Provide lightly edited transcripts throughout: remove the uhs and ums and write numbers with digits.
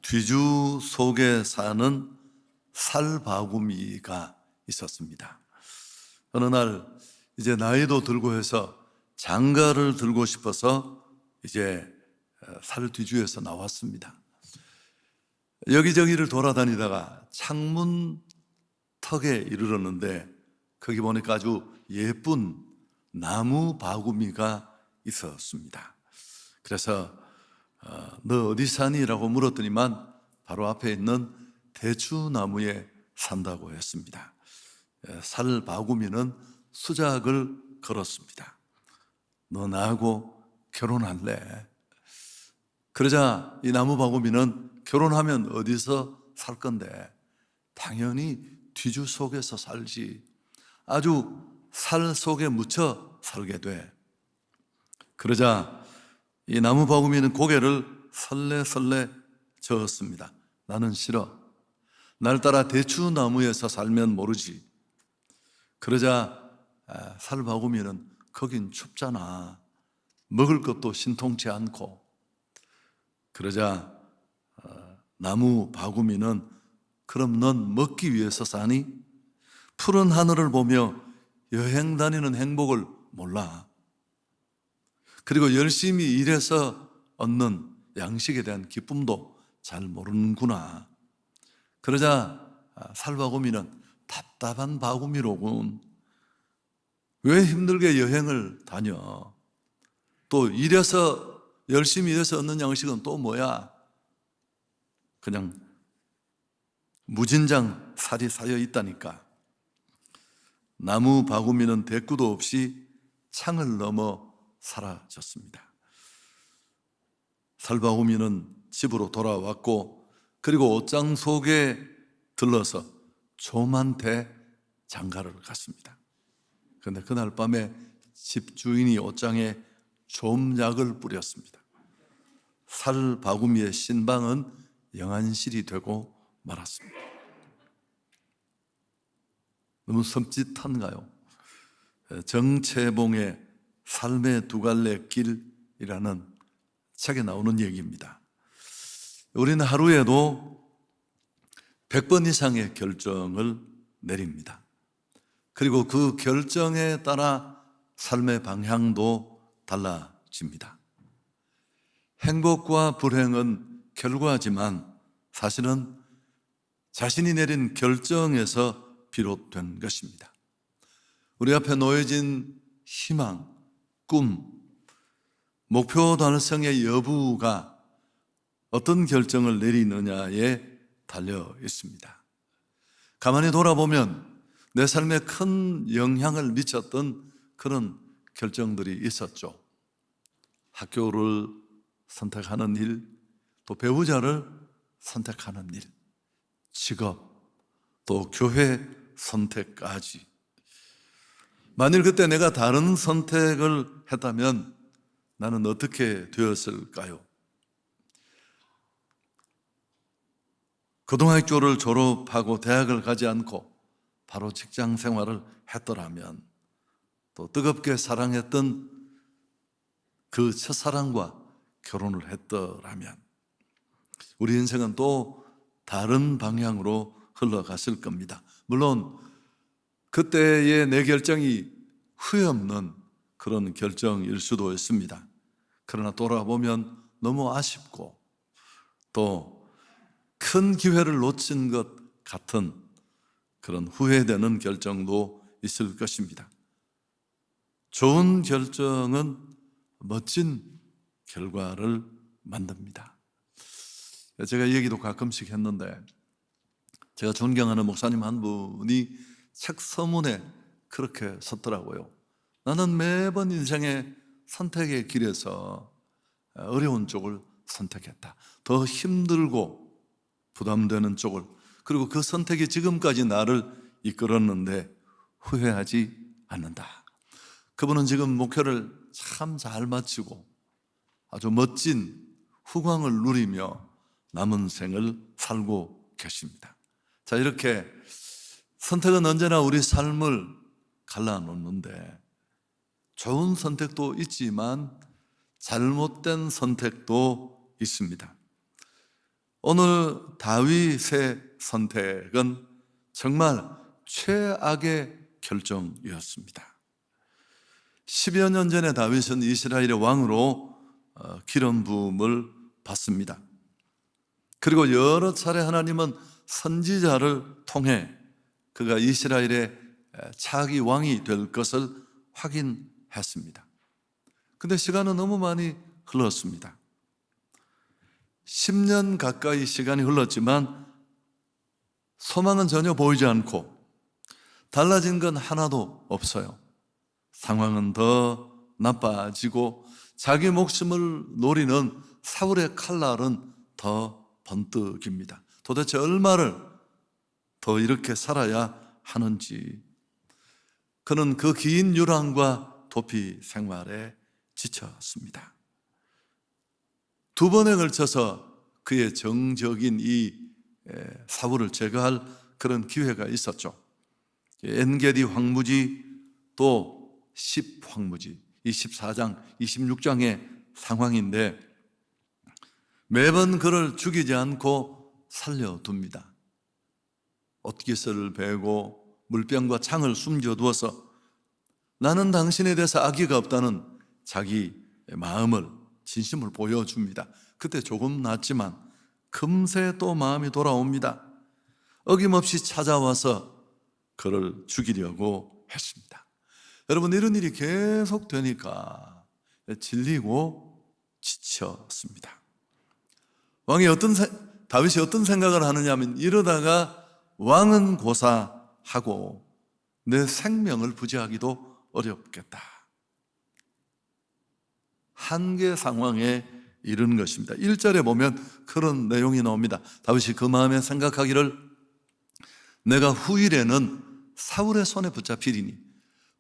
뒤주 속에 사는 살바구미가 있었습니다. 어느 날 이제 나이도 들고 해서 장가를 들고 싶어서 이제 살 뒤주에서 나왔습니다. 여기저기를 돌아다니다가 창문 턱에 이르렀는데 거기 보니까 아주 예쁜 나무 바구미가 있었습니다. 그래서 너 어디 사니? 라고 물었더니만 바로 앞에 있는 대추나무에 산다고 했습니다. 살 바구미는 수작을 걸었습니다. 너 나하고 결혼할래? 그러자 이 나무 바구미는 결혼하면 어디서 살 건데? 당연히 뒤주 속에서 살지. 아주 살 속에 묻혀 살게 돼. 그러자 이 나무 바구미는 고개를 설레설레 저었습니다. 나는 싫어. 날 따라 대추나무에서 살면 모르지. 그러자 살 바구미는 거긴 춥잖아. 먹을 것도 신통치 않고. 그러자 나무 바구미는 그럼 넌 먹기 위해서 사니? 푸른 하늘을 보며 여행 다니는 행복을 몰라. 그리고 열심히 일해서 얻는 양식에 대한 기쁨도 잘 모르는구나. 그러자 살바구미는 답답한 바구미로군. 왜 힘들게 여행을 다녀? 또 일해서 열심히 일해서 얻는 양식은 또 뭐야? 그냥 무진장 살이 쌓여 있다니까. 나무 바구미는 대꾸도 없이 창을 넘어 사라졌습니다. 살바구미는 집으로 돌아왔고 그리고 옷장 속에 들러서 좀한테 장가를 갔습니다. 그런데 그날 밤에 집주인이 옷장에 좀약을 뿌렸습니다. 살바구미의 신방은 영안실이 되고 말았습니다. 너무 섬찟한가요? 정채봉의 삶의 두 갈래 길이라는 책에 나오는 얘기입니다. 우리는 하루에도 100번 이상의 결정을 내립니다. 그리고 그 결정에 따라 삶의 방향도 달라집니다. 행복과 불행은 결과지만 사실은 자신이 내린 결정에서 비롯된 것입니다. 우리 앞에 놓여진 희망, 꿈, 목표 달성의 여부가 어떤 결정을 내리느냐에 달려 있습니다. 가만히 돌아보면 내 삶에 큰 영향을 미쳤던 그런 결정들이 있었죠. 학교를 선택하는 일, 또 배우자를 선택하는 일, 직업, 또 교회 선택까지. 만일 그때 내가 다른 선택을 했다면 나는 어떻게 되었을까요? 고등학교를 졸업하고 대학을 가지 않고 바로 직장 생활을 했더라면, 또 뜨겁게 사랑했던 그 첫사랑과 결혼을 했더라면 우리 인생은 또 다른 방향으로 흘러갔을 겁니다. 물론 그때의 내 결정이 후회 없는 그런 결정일 수도 있습니다. 그러나 돌아보면 너무 아쉽고 또 큰 기회를 놓친 것 같은 그런 후회되는 결정도 있을 것입니다. 좋은 결정은 멋진 결과를 만듭니다. 제가 얘기도 가끔씩 했는데 제가 존경하는 목사님 한 분이 책 서문에 그렇게 썼더라고요. 나는 매번 인생의 선택의 길에서 어려운 쪽을 선택했다. 더 힘들고 부담되는 쪽을. 그리고 그 선택이 지금까지 나를 이끌었는데 후회하지 않는다. 그분은 지금 목표를 참 잘 마치고 아주 멋진 후광을 누리며 남은 생을 살고 계십니다. 자, 이렇게 선택은 언제나 우리 삶을 갈라놓는데 좋은 선택도 있지만 잘못된 선택도 있습니다. 오늘 다윗의 선택은 정말 최악의 결정이었습니다. 10여 년 전에 다윗은 이스라엘의 왕으로 기름 부음을 받습니다. 그리고 여러 차례 하나님은 선지자를 통해 그가 이스라엘의 차기 왕이 될 것을 확인했습니다. 근데 시간은 너무 많이 흘렀습니다. 10년 가까이 시간이 흘렀지만 소망은 전혀 보이지 않고 달라진 건 하나도 없어요. 상황은 더 나빠지고 자기 목숨을 노리는 사울의 칼날은 더 번뜩입니다. 도대체 얼마를 더 이렇게 살아야 하는지. 그는 그 긴 유랑과 도피 생활에 지쳤습니다. 두 번에 걸쳐서 그의 정적인 이 사울을 제거할 그런 기회가 있었죠. 엔게디 황무지 또 10황무지, 이 14장, 26장의 상황인데 매번 그를 죽이지 않고 살려둡니다. 옷깃을 베고 물병과 창을 숨겨두어서 나는 당신에 대해서 악의가 없다는 자기 마음을, 진심을 보여줍니다. 그때 조금 낫지만 금세 또 마음이 돌아옵니다. 어김없이 찾아와서 그를 죽이려고 했습니다. 여러분, 이런 일이 계속 되니까 질리고 지쳤습니다. 다윗이 어떤 생각을 하느냐 하면 이러다가 왕은 고사하고 내 생명을 부지하기도 어렵겠다. 한계 상황에 이르는 것입니다. 1절에 보면 그런 내용이 나옵니다. 다윗이 그 마음에 생각하기를 내가 후일에는 사울의 손에 붙잡히리니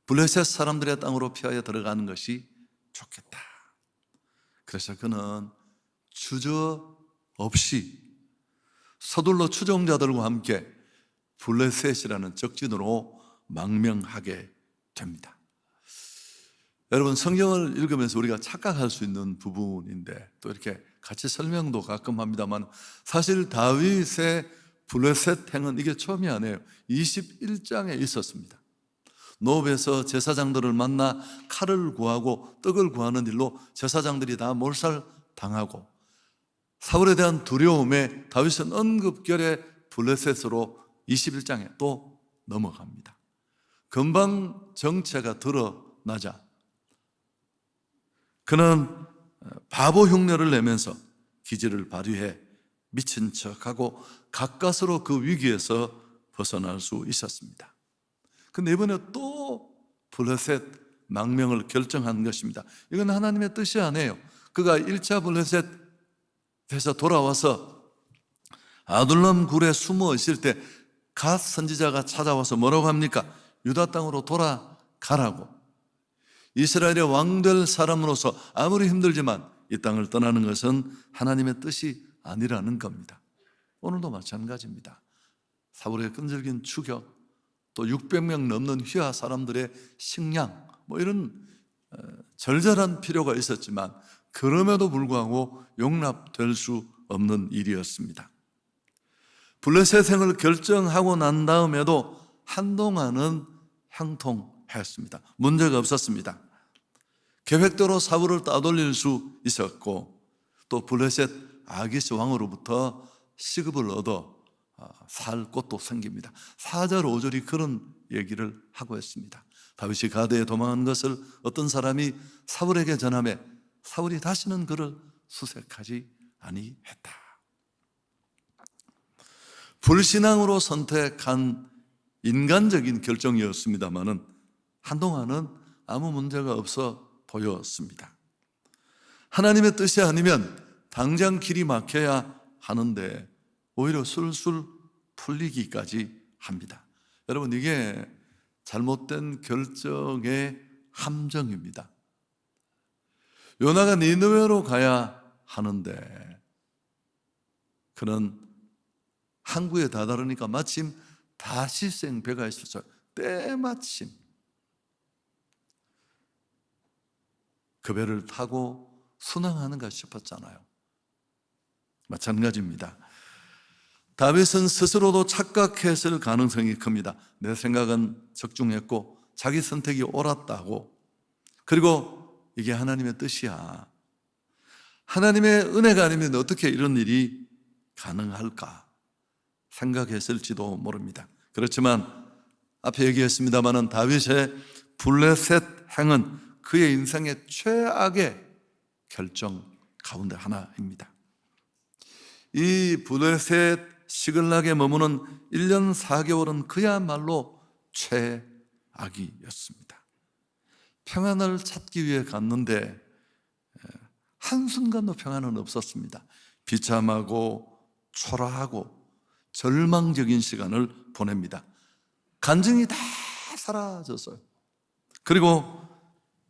블레셋 사람들의 땅으로 피하여 들어가는 것이 좋겠다. 그래서 그는 주저없이 서둘러 추종자들과 함께 블레셋이라는 적진으로 망명하게 됩니다. 여러분, 성경을 읽으면서 우리가 착각할 수 있는 부분인데 또 이렇게 같이 설명도 가끔 합니다만 사실 다윗의 블레셋 행은 이게 처음이 아니에요. 21장에 있었습니다. 노브에서 제사장들을 만나 칼을 구하고 떡을 구하는 일로 제사장들이 다 몰살당하고 사울에 대한 두려움에 다윗은 언급결에 블레셋으로 21장에 또 넘어갑니다. 금방 정체가 드러나자 그는 바보 흉내를 내면서 기질을 발휘해 미친 척하고 가까스로 그 위기에서 벗어날 수 있었습니다. 근데 이번에 또 블레셋 망명을 결정한 것입니다. 이건 하나님의 뜻이 아니에요. 그가 1차 블레셋에서 돌아와서 아둘람 굴에 숨어 있을 때 갓 선지자가 찾아와서 뭐라고 합니까? 유다 땅으로 돌아가라고. 이스라엘의 왕 될 사람으로서 아무리 힘들지만 이 땅을 떠나는 것은 하나님의 뜻이 아니라는 겁니다. 오늘도 마찬가지입니다. 사울의 끈질긴 추격, 또 600명 넘는 휘하 사람들의 식량, 이런 절절한 필요가 있었지만 그럼에도 불구하고 용납될 수 없는 일이었습니다. 블레셋행을 결정하고 난 다음에도 한동안은 형통했습니다. 문제가 없었습니다. 계획대로 사울을 따돌릴 수 있었고 또 블레셋 아기스 왕으로부터 시급을 얻어 살 곳도 생깁니다. 4절 5절이 그런 얘기를 하고 있습니다. 다윗이 가드에 도망한 것을 어떤 사람이 사울에게 전하매 사울이 다시는 그를 수색하지 아니했다. 불신앙으로 선택한 인간적인 결정이었습니다마는 한동안은 아무 문제가 없어 보였습니다. 하나님의 뜻이 아니면 당장 길이 막혀야 하는데 오히려 술술 풀리기까지 합니다. 여러분, 이게 잘못된 결정의 함정입니다. 요나가 니느웨로 가야 하는데 그는 항구에 다다르니까 마침 다시생 배가 있었어요. 때마침 그 배를 타고 순항하는가 싶었잖아요. 마찬가지입니다. 다윗은 스스로도 착각했을 가능성이 큽니다. 내 생각은 적중했고 자기 선택이 옳았다고, 그리고 이게 하나님의 뜻이야, 하나님의 은혜가 아니면 어떻게 이런 일이 가능할까 생각했을지도 모릅니다. 그렇지만 앞에 얘기했습니다마는 다윗의 블레셋 행은 그의 인생의 최악의 결정 가운데 하나입니다. 이 블레셋 시글락에 머무는 1년 4개월은 그야말로 최악이었습니다. 평안을 찾기 위해 갔는데 한순간도 평안은 없었습니다. 비참하고 초라하고 절망적인 시간을 보냅니다. 간증이 다 사라졌어요. 그리고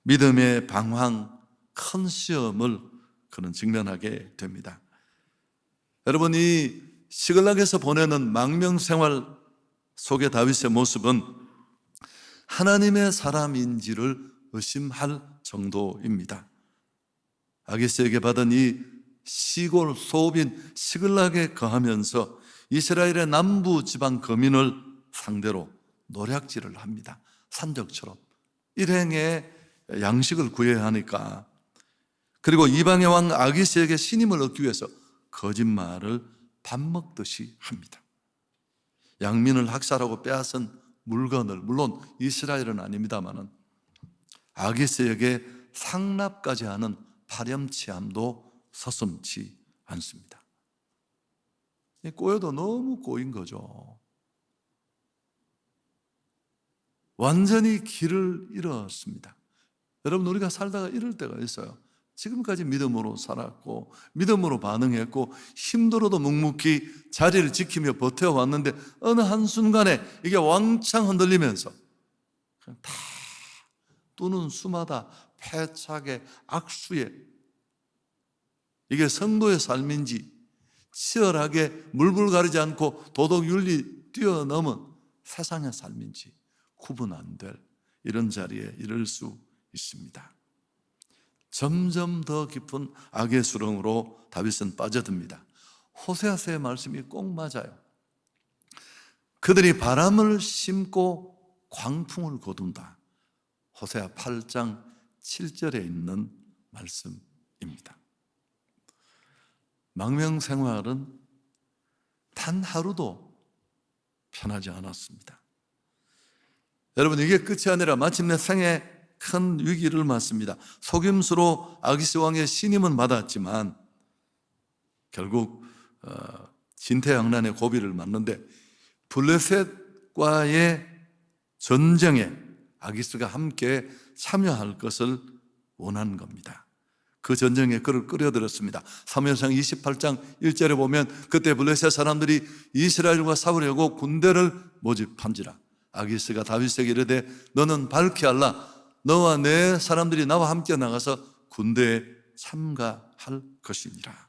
믿음의 방황, 큰 시험을 그는 직면하게 됩니다. 여러분, 이 시글락에서 보내는 망명생활 속의 다윗의 모습은 하나님의 사람인지를 의심할 정도입니다. 아기스에게 받은 이 시골 소읍인 시글락에 거하면서 이스라엘의 남부 지방 거민을 상대로 노략질을 합니다. 산적처럼 일행의 양식을 구해야 하니까. 그리고 이방의 왕 아기스에게 신임을 얻기 위해서 거짓말을 밥 먹듯이 합니다. 양민을 학살하고 빼앗은 물건을, 물론 이스라엘은 아닙니다마는 아기스에게 상납까지 하는 파렴치함도 서슴지 않습니다. 꼬여도 너무 꼬인 거죠. 완전히 길을 잃었습니다. 여러분, 우리가 살다가 이럴 때가 있어요. 지금까지 믿음으로 살았고 믿음으로 반응했고 힘들어도 묵묵히 자리를 지키며 버텨왔는데 어느 한순간에 이게 왕창 흔들리면서 그냥 다 또는 수마다 패착에 악수에, 이게 성도의 삶인지 치열하게 물불 가리지 않고 도덕윤리 뛰어넘은 세상의 삶인지 구분 안 될 이런 자리에 이를 수 있습니다. 점점 더 깊은 악의 수렁으로 다윗은 빠져듭니다. 호세아서의 말씀이 꼭 맞아요. 그들이 바람을 심고 광풍을 거둔다. 호세아 8장 7절에 있는 말씀입니다. 망명생활은 단 하루도 편하지 않았습니다. 여러분, 이게 끝이 아니라 마침내 생애 큰 위기를 맞습니다. 속임수로 아기스 왕의 신임은 받았지만 결국 진퇴양난의 고비를 맞는데 블레셋과의 전쟁에 아기스가 함께 참여할 것을 원한 겁니다. 그 전쟁에 그를 끌어들였습니다. 사무엘상 28장 1절에 보면 그때 블레셋 사람들이 이스라엘과 싸우려고 군대를 모집한지라 아기스가 다윗에게 이르되 너는 밝히 알라, 너와 내 사람들이 나와 함께 나가서 군대에 참가할 것이니라.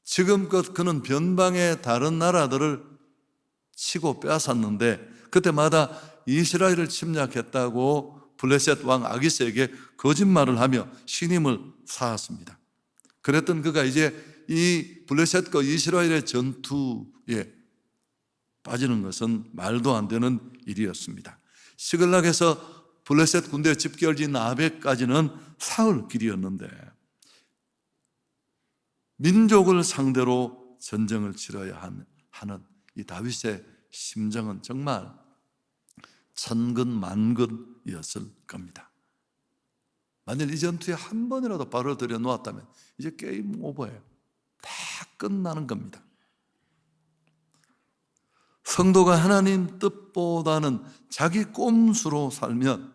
지금껏 그는 변방의 다른 나라들을 치고 빼앗았는데 그때마다 이스라엘을 침략했다고 블레셋 왕 아기스에게 거짓말을 하며 신임을 쌓았습니다. 그랬던 그가 이제 이 블레셋과 이스라엘의 전투에 빠지는 것은 말도 안 되는 일이었습니다. 시글락에서 블레셋 군대 집결지 나벳까지는 사흘 길이었는데 민족을 상대로 전쟁을 치러야 하는 이 다윗의 심정은 정말 천근만근이었을 겁니다. 만일 이 전투에 한 번이라도 발을 들여놓았다면 이제 게임 오버예요. 다 끝나는 겁니다. 성도가 하나님 뜻보다는 자기 꼼수로 살면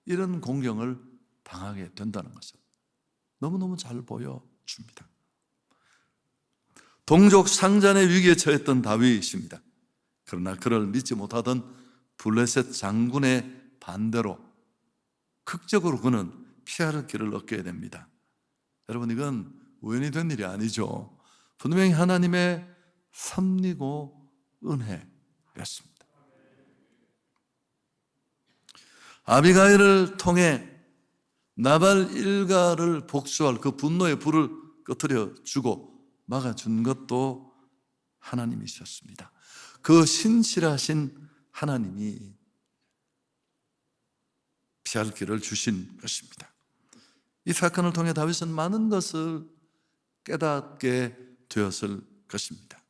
이런 공경을 당하게 된다는 것을 너무너무 잘 보여줍니다. 동족 상잔의 위기에 처했던 다윗입니다. 그러나 그를 믿지 못하던 블레셋 장군의 반대로 극적으로 그는 피할 길을 얻게 됩니다. 여러분, 이건 우연히 된 일이 아니죠. 분명히 하나님의 섭리고 은혜였습니다. 아비가일을 통해 나발 일가를 복수할 그 분노의 불을 꺼뜨려 주고 막아준 것도 하나님이셨습니다. 그 신실하신 하나님이 피할 길을 주신 것입니다. 이 사건을 통해 다윗은 많은 것을 깨닫게 되었을 것입니다.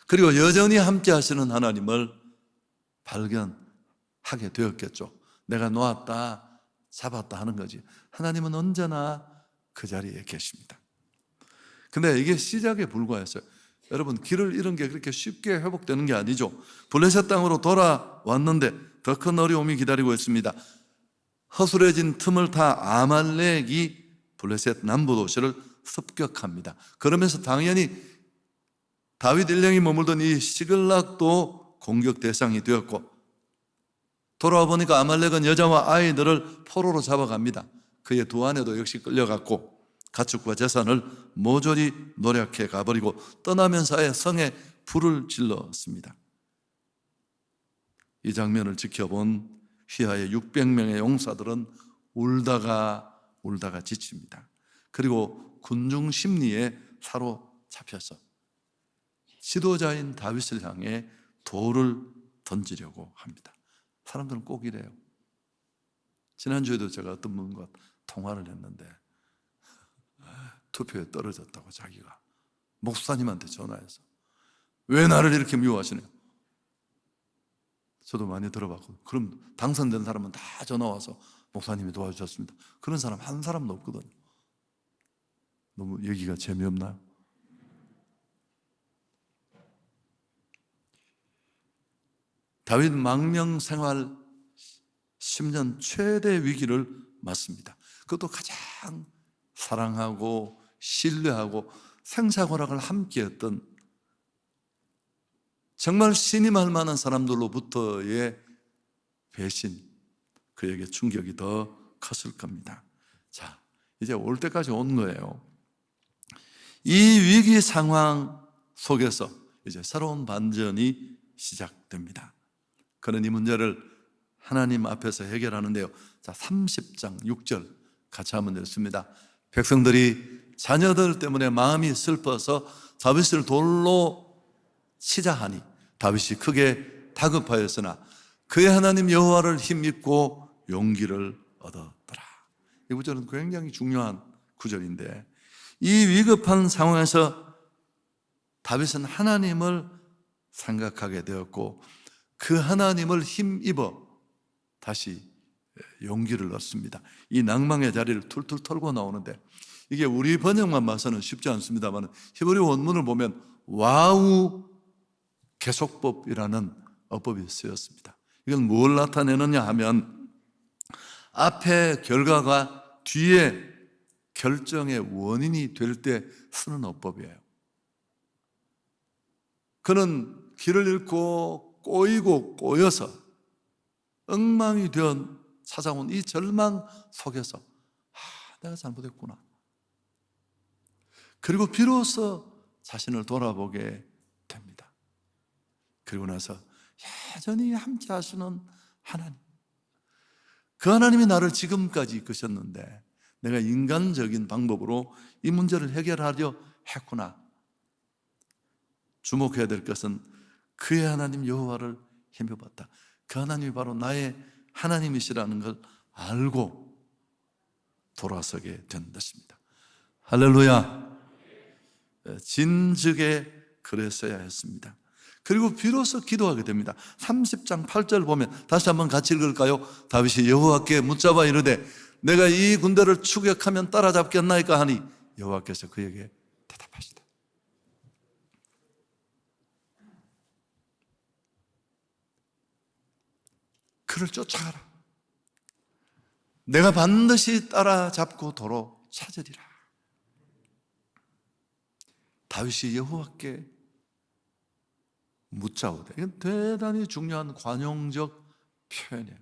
그리고 여전히 함께 하시는 하나님을 발견하게 되었겠죠. 내가 놓았다, 잡았다 하는 거지. 하나님은 언제나 그 자리에 계십니다. 근데 이게 시작에 불과했어요. 여러분, 길을 잃은 게 그렇게 쉽게 회복되는 게 아니죠. 블레셋 땅으로 돌아왔는데 더 큰 어려움이 기다리고 있습니다. 허술해진 틈을 타 아말렉이 블레셋 남부 도시를 습격합니다. 그러면서 당연히 다윗 일행이 머물던 이 시글락도 공격 대상이 되었고, 돌아와 보니까 아말렉은 여자와 아이들을 포로로 잡아갑니다. 그의 두 아내도 역시 끌려갔고 가축과 재산을 모조리 노략해 가버리고 떠나면서 아예 성에 불을 질렀습니다. 이 장면을 지켜본 휘하의 600명의 용사들은 울다가 지칩니다. 그리고 군중 심리에 사로잡혀서 지도자인 다윗을 향해 돌을 던지려고 합니다. 사람들은 꼭 이래요. 지난주에도 제가 어떤 분과 통화를 했는데 투표에 떨어졌다고 자기가 목사님한테 전화해서 왜 나를 이렇게 미워하시네요. 저도 많이 들어봤고, 그럼 당선된 사람은 다 전화 와서 목사님이 도와주셨습니다. 그런 사람 한 사람도 없거든요. 너무 얘기가 재미없나요? 다윗 망명 생활 10년 최대 위기를 맞습니다. 그것도 가장 사랑하고 신뢰하고 생사고락을 함께했던 정말 신임할 만한 사람들로부터의 배신, 그에게 충격이 더 컸을 겁니다. 자, 이제 올 때까지 온 거예요. 이 위기 상황 속에서 이제 새로운 반전이 시작됩니다. 그런 이 문제를 하나님 앞에서 해결하는데요. 자, 30장 6절 같이 한번 읽습니다. 백성들이 자녀들 때문에 마음이 슬퍼서 다윗을 돌로 치자 하니 다윗이 크게 다급하였으나 그의 하나님 여호와를 힘입고 용기를 얻었더라. 이 구절은 굉장히 중요한 구절인데, 이 위급한 상황에서 다윗은 하나님을 생각하게 되었고 그 하나님을 힘입어 다시 용기를 얻습니다. 이 낭망의 자리를 툴툴 털고 나오는데, 이게 우리 번역만 봐서는 쉽지 않습니다만 히브리 원문을 보면 와우 계속법이라는 어법이 쓰였습니다. 이건 뭘 나타내느냐 하면 앞에 결과가 뒤에 결정의 원인이 될 때 쓰는 어법이에요. 그는 길을 잃고 꼬이고 꼬여서 엉망이 되어 찾아온 이 절망 속에서 내가 잘못했구나. 그리고 비로소 자신을 돌아보게 됩니다. 그리고 나서 여전히 함께 하시는 하나님, 그 하나님이 나를 지금까지 이끄셨는데 내가 인간적인 방법으로 이 문제를 해결하려 했구나. 주목해야 될 것은 그의 하나님 여호와를 힘입었다. 그 하나님이 바로 나의 하나님이시라는 걸 알고 돌아서게 된 것입니다. 할렐루야. 진즉에 그랬어야 했습니다. 그리고 비로소 기도하게 됩니다. 30장 8절 보면 다시 한번 같이 읽을까요? 다윗이 여호와께 묻잡아 이르되 내가 이 군대를 추격하면 따라잡겠나이까 하니 여호와께서 그에게 대답하시다. 그를 쫓아가라. 내가 반드시 따라잡고 도로 찾으리라. 다윗이 여호와께 묻자오되, 이건 대단히 중요한 관용적 표현이에요.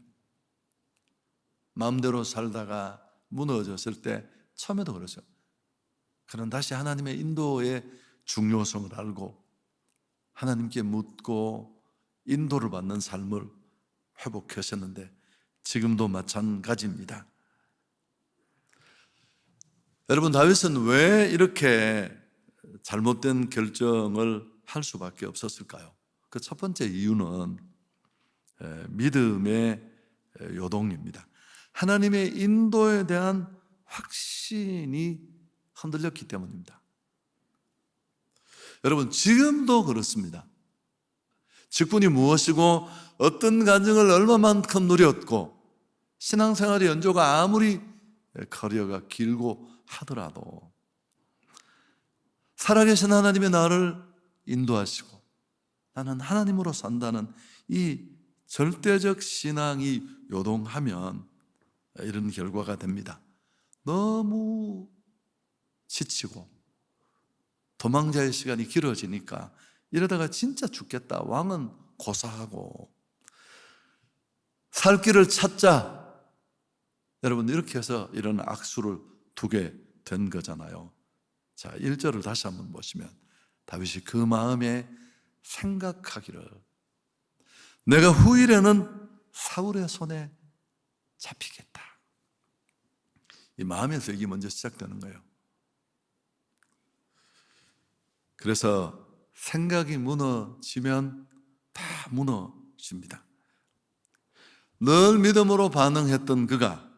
마음대로 살다가 무너졌을 때 처음에도 그랬어요. 그는 다시 하나님의 인도의 중요성을 알고 하나님께 묻고 인도를 받는 삶을 회복하셨는데 지금도 마찬가지입니다. 여러분, 다윗은 왜 이렇게 잘못된 결정을 할 수밖에 없었을까요? 그 첫 번째 이유는 믿음의 요동입니다. 하나님의 인도에 대한 확신이 흔들렸기 때문입니다. 여러분, 지금도 그렇습니다. 직분이 무엇이고 어떤 간증을 얼마만큼 누렸고 신앙생활의 연조가 아무리 커리어가 길고 하더라도 살아계신 하나님의 나를 인도하시고 나는 하나님으로 산다는 이 절대적 신앙이 요동하면 이런 결과가 됩니다. 너무 지치고 도망자의 시간이 길어지니까 이러다가 진짜 죽겠다. 왕은 고사하고 살 길을 찾자. 여러분, 이렇게 해서 이런 악수를 두게 된 거잖아요. 자, 1절을 다시 한번 보시면 다윗이 그 마음에 생각하기를 내가 후일에는 사울의 손에 잡히겠다. 이 마음에서 이게 먼저 시작되는 거예요. 그래서 생각이 무너지면 다 무너집니다. 늘 믿음으로 반응했던 그가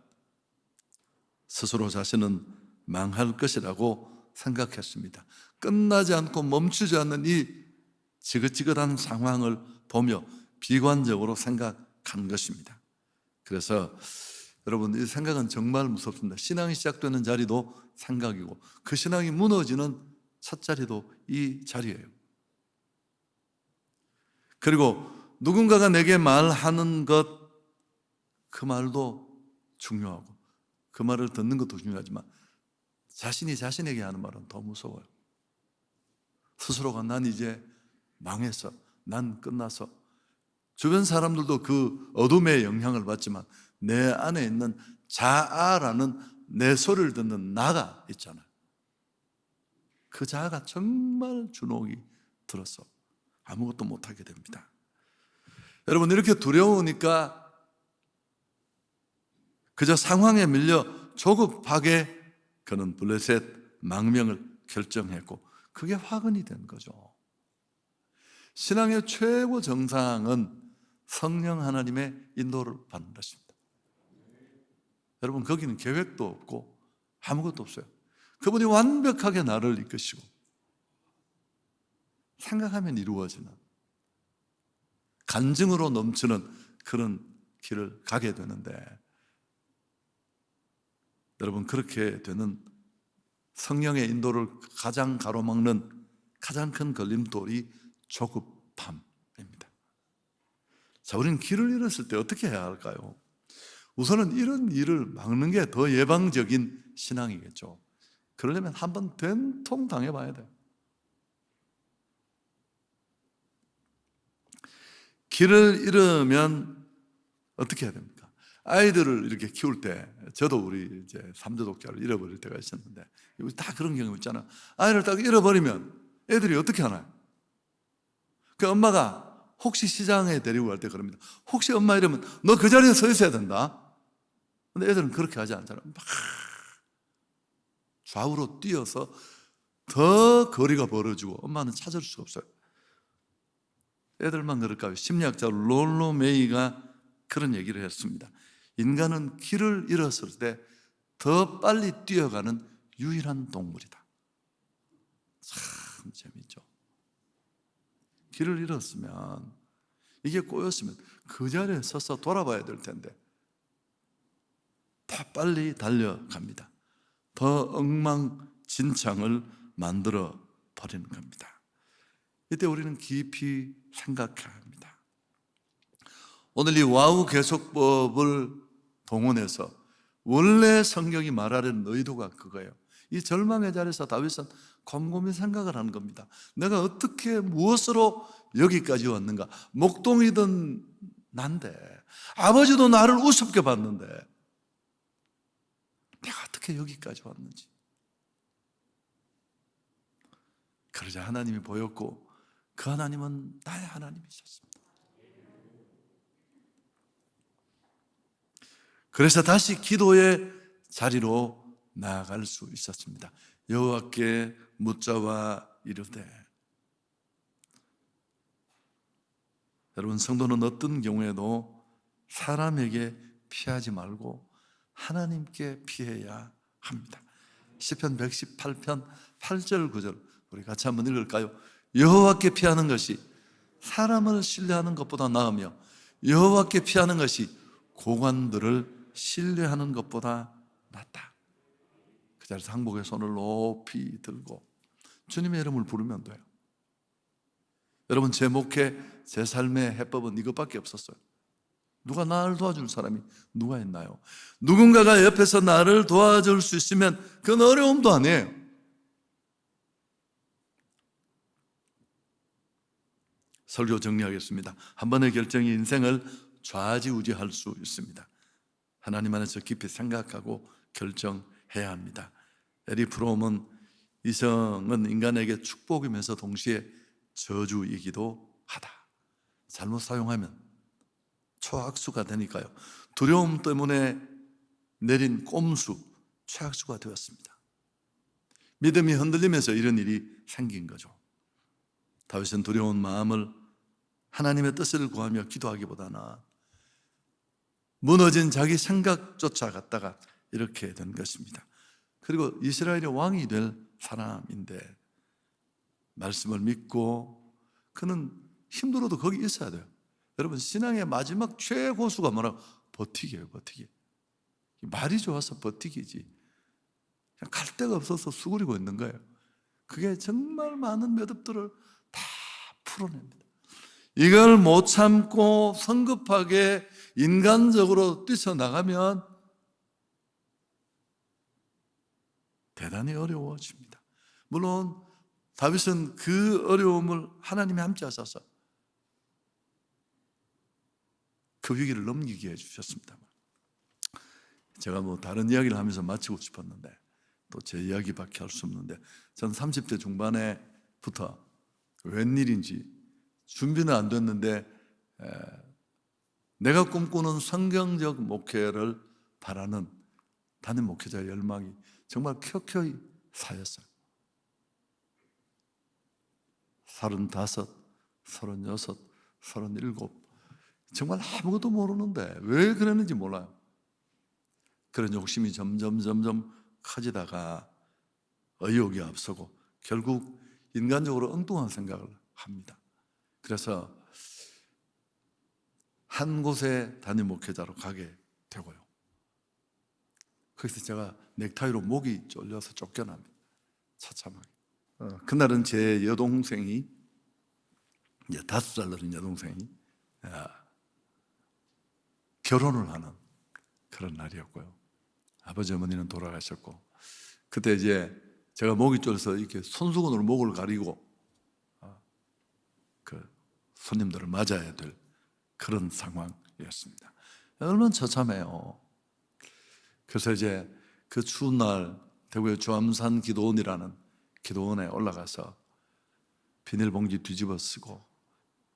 스스로 자신은 망할 것이라고 생각했습니다. 끝나지 않고 멈추지 않는 이 지긋지긋한 상황을 보며 비관적으로 생각한 것입니다. 그래서 여러분, 이 생각은 정말 무섭습니다. 신앙이 시작되는 자리도 생각이고 그 신앙이 무너지는 첫 자리도 이 자리예요. 그리고 누군가가 내게 말하는 것, 그 말도 중요하고 그 말을 듣는 것도 중요하지만 자신이 자신에게 하는 말은 더 무서워요. 스스로가 난 이제 망했어, 난 끝나서. 주변 사람들도 그 어둠의 영향을 받지만 내 안에 있는 자아라는 내 소리를 듣는 나가 있잖아요. 그 자아가 정말 주눅이 들어서 아무것도 못하게 됩니다. 여러분, 이렇게 두려우니까 그저 상황에 밀려 조급하게 그는 블레셋 망명을 결정했고 그게 화근이 된 거죠. 신앙의 최고 정상은 성령 하나님의 인도를 받는 것입니다. 여러분, 거기는 계획도 없고 아무것도 없어요. 그분이 완벽하게 나를 이끄시고 생각하면 이루어지는 간증으로 넘치는 그런 길을 가게 되는데, 여러분, 그렇게 되는 성령의 인도를 가장 가로막는 가장 큰 걸림돌이 조급함입니다. 자, 우리는 길을 잃었을 때 어떻게 해야 할까요? 우선은 이런 일을 막는 게 더 예방적인 신앙이겠죠. 그러려면 한번 된통 당해봐야 돼요. 길을 잃으면 어떻게 해야 됩니까? 아이들을 이렇게 키울 때, 저도 우리 이제 삼조독자를 잃어버릴 때가 있었는데, 다 그런 경우 있잖아. 아이를 딱 잃어버리면 애들이 어떻게 하나요? 그 엄마가 혹시 시장에 데리고 갈 때 그럽니다. 혹시 엄마 이러면 너 그 자리에 서 있어야 된다. 근데 애들은 그렇게 하지 않잖아요. 막 좌우로 뛰어서 더 거리가 벌어지고 엄마는 찾을 수가 없어요. 애들만 그럴까요? 심리학자 롤로 메이가 그런 얘기를 했습니다. 인간은 길을 잃었을 때 더 빨리 뛰어가는 유일한 동물이다. 참 재밌죠. 길을 잃었으면, 이게 꼬였으면 그 자리에 서서 돌아봐야 될 텐데 더 빨리 달려갑니다. 더 엉망진창을 만들어 버리는 겁니다. 이때 우리는 깊이 생각해야 합니다. 오늘 이 와우 계속법을 동원해서 원래 성경이 말하려는 의도가 그거예요. 이 절망의 자리에서 다윗은 곰곰이 생각을 하는 겁니다. 내가 어떻게 무엇으로 여기까지 왔는가? 목동이던 난데, 아버지도 나를 우습게 봤는데 내가 어떻게 여기까지 왔는지. 그러자 하나님이 보였고 그 하나님은 나의 하나님이셨습니다. 그래서 다시 기도의 자리로 나아갈 수 있었습니다. 여호와께 묻자와 이르되 여러분, 성도는 어떤 경우에도 사람에게 피하지 말고 하나님께 피해야 합니다. 시편 118편 8절 9절 우리 같이 한번 읽을까요? 여호와께 피하는 것이 사람을 신뢰하는 것보다 나으며 여호와께 피하는 것이 고관들을 신뢰하는 것보다 낫다. 그 자리에서 항복의 손을 높이 들고 주님의 이름을 부르면 돼요. 여러분, 제 목회, 제 삶의 해법은 이것밖에 없었어요. 누가 나를 도와줄 사람이 누가 있나요? 누군가가 옆에서 나를 도와줄 수 있으면 그건 어려움도 아니에요. 설교 정리하겠습니다. 한 번의 결정이 인생을 좌지우지할 수 있습니다. 하나님 안에서 깊이 생각하고 결정해야 합니다. 에리 프롬은 이성은 인간에게 축복이면서 동시에 저주이기도 하다. 잘못 사용하면 초악수가 되니까요. 두려움 때문에 내린 꼼수, 최악수가 되었습니다. 믿음이 흔들리면서 이런 일이 생긴 거죠. 다윗은 두려운 마음을 하나님의 뜻을 구하며 기도하기보다는 무너진 자기 생각 쫓아갔다가 이렇게 된 것입니다. 그리고 이스라엘의 왕이 될 사람인데 말씀을 믿고 그는 힘들어도 거기 있어야 돼요. 여러분, 신앙의 마지막 최고수가 뭐라고? 버티기예요. 버티기. 말이 좋아서 버티기지 그냥 갈 데가 없어서 수그리고 있는 거예요. 그게 정말 많은 매듭들을 다 풀어냅니다. 이걸 못 참고 성급하게 인간적으로 뛰쳐나가면 대단히 어려워집니다. 물론 다윗은 그 어려움을 하나님이 함께 하셔서 그 위기를 넘기게 해주셨습니다. 제가 뭐 다른 이야기를 하면서 마치고 싶었는데 또 제 이야기밖에 할 수 없는데 전 30대 중반에부터 웬일인지 준비는 안 됐는데 내가 꿈꾸는 성경적 목회를 바라는 담임 목회자의 열망이 정말 켜켜이 쌓였어요. 35, 36, 37 정말 아무것도 모르는데 왜 그랬는지 몰라요. 그런 욕심이 점점 커지다가 의욕이 앞서고 결국 인간적으로 엉뚱한 생각을 합니다. 그래서 한 곳에 담임 목회자로 가게 되고요. 거기서 제가 넥타이로 목이 졸려서 쫓겨납니다. 처참하게. 그날은 제 여동생이 이제 5살 어린 여동생이 결혼을 하는 그런 날이었고요. 아버지 어머니는 돌아가셨고 그때 이제 제가 목이 졸려서 이렇게 손수건으로 목을 가리고 그 손님들을 맞아야 될 그런 상황이었습니다. 얼마나 처참해요. 그래서 이제 그 추운 날 대구의 주암산 기도원이라는 기도원에 올라가서 비닐봉지 뒤집어 쓰고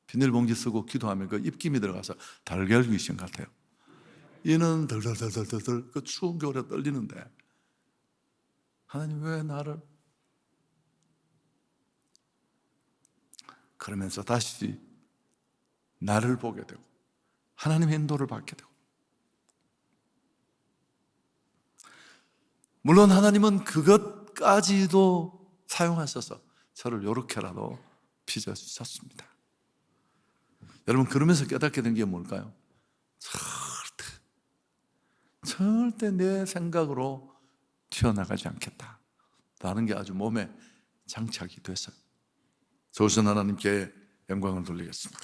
비닐봉지 쓰고 기도하면 그 입김이 들어가서 달걀 귀신 같아요. 이는 덜덜덜덜덜 그 추운 겨울에 떨리는데 하나님 왜 나를 그러면서 다시 나를 보게 되고 하나님의 인도를 받게 되고 물론 하나님은 그것까지도 사용하셔서 저를 이렇게라도 빚어주셨습니다. 여러분 그러면서 깨닫게 된 게 뭘까요? 절대 내 생각으로 튀어나가지 않겠다라는 게 아주 몸에 장착이 됐어요. 좋으신 하나님께 영광을 돌리겠습니다.